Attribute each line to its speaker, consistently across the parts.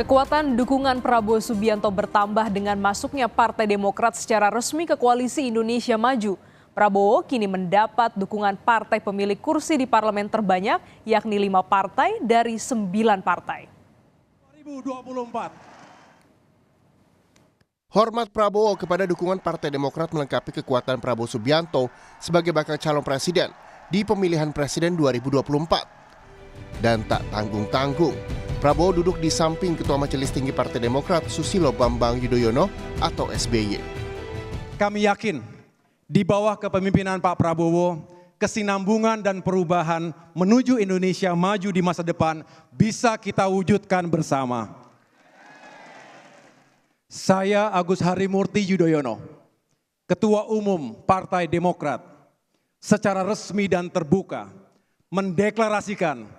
Speaker 1: Kekuatan dukungan Prabowo Subianto bertambah dengan masuknya Partai Demokrat secara resmi ke Koalisi Indonesia Maju. Prabowo kini mendapat dukungan partai pemilik kursi di parlemen terbanyak, yakni 5 partai dari 9 partai.
Speaker 2: 2024.
Speaker 3: Hormat Prabowo kepada dukungan Partai Demokrat melengkapi kekuatan Prabowo Subianto sebagai bakal calon presiden di pemilihan presiden 2024. Dan tak tanggung-tanggung, Prabowo duduk di samping Ketua Majelis Tinggi Partai Demokrat Susilo Bambang Yudhoyono atau SBY.
Speaker 2: Kami yakin di bawah kepemimpinan Pak Prabowo, kesinambungan dan perubahan menuju Indonesia maju di masa depan bisa kita wujudkan bersama. Saya Agus Harimurti Yudhoyono, Ketua Umum Partai Demokrat, secara resmi dan terbuka mendeklarasikan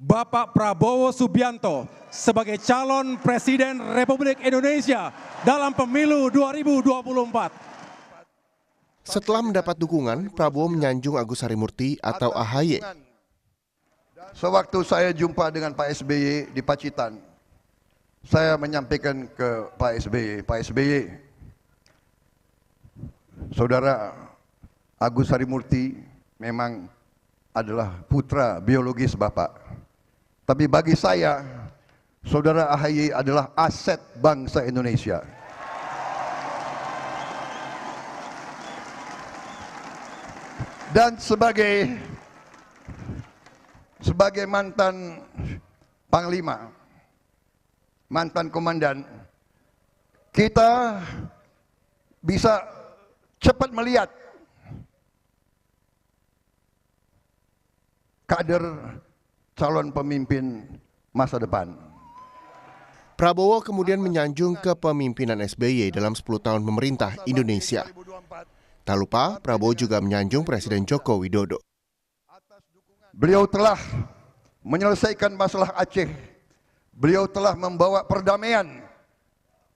Speaker 2: Bapak Prabowo Subianto sebagai calon Presiden Republik Indonesia dalam pemilu 2024.
Speaker 3: Setelah mendapat dukungan, Prabowo menyanjung Agus Harimurti atau AHY.
Speaker 4: Sewaktu saya jumpa dengan Pak SBY di Pacitan, saya menyampaikan ke Pak SBY, Saudara Agus Harimurti memang adalah putra biologis Bapak. Tapi bagi saya, Saudara AHY adalah aset bangsa Indonesia. Dan sebagai mantan Panglima, mantan komandan, kita bisa cepat melihat kader calon pemimpin masa depan.
Speaker 3: Prabowo kemudian menyanjung kepemimpinan SBY dalam 10 tahun memerintah Indonesia. Tak lupa, Prabowo juga menyanjung Presiden Joko Widodo.
Speaker 4: Beliau telah menyelesaikan masalah Aceh. Beliau telah membawa perdamaian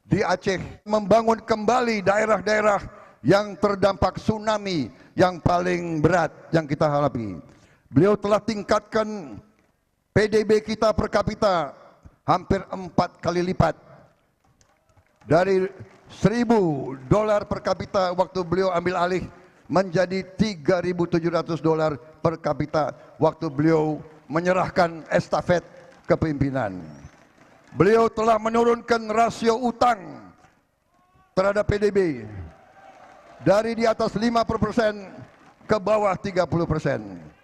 Speaker 4: di Aceh, membangun kembali daerah-daerah yang terdampak tsunami yang paling berat yang kita hadapi. Beliau telah tingkatkan PDB kita per kapita hampir 4 kali lipat. Dari $1.000 per kapita waktu beliau ambil alih menjadi $3.700 per kapita waktu beliau menyerahkan estafet kepemimpinan. Beliau telah menurunkan rasio utang terhadap PDB dari di atas 5% ke bawah 30%.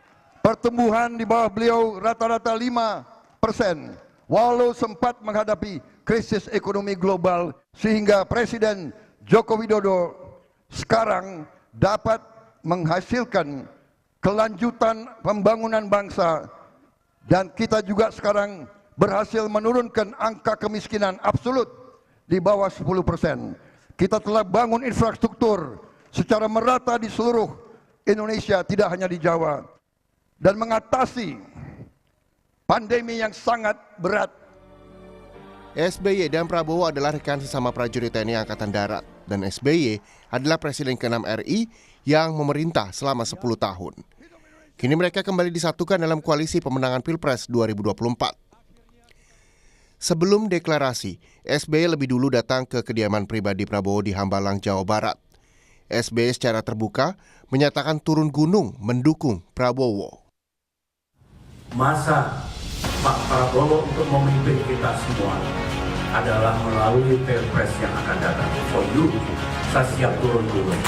Speaker 4: Pertumbuhan di bawah beliau rata-rata 5%, walau sempat menghadapi krisis ekonomi global, sehingga Presiden Joko Widodo sekarang dapat menghasilkan kelanjutan pembangunan bangsa, dan kita juga sekarang berhasil menurunkan angka kemiskinan absolut di bawah 10%. Kita telah bangun infrastruktur secara merata di seluruh Indonesia, tidak hanya di Jawa, dan mengatasi pandemi yang sangat berat.
Speaker 3: SBY dan Prabowo adalah rekan sesama prajurit TNI Angkatan Darat, dan SBY adalah Presiden ke-6 RI yang memerintah selama 10 tahun. Kini mereka kembali disatukan dalam koalisi pemenangan Pilpres 2024. Sebelum deklarasi, SBY lebih dulu datang ke kediaman pribadi Prabowo di Hambalang, Jawa Barat. SBY secara terbuka menyatakan turun gunung mendukung Prabowo.
Speaker 5: Masa Pak Prabowo untuk memimpin kita semua adalah melalui Pilpres yang akan datang. For you, saya siap turun gunung.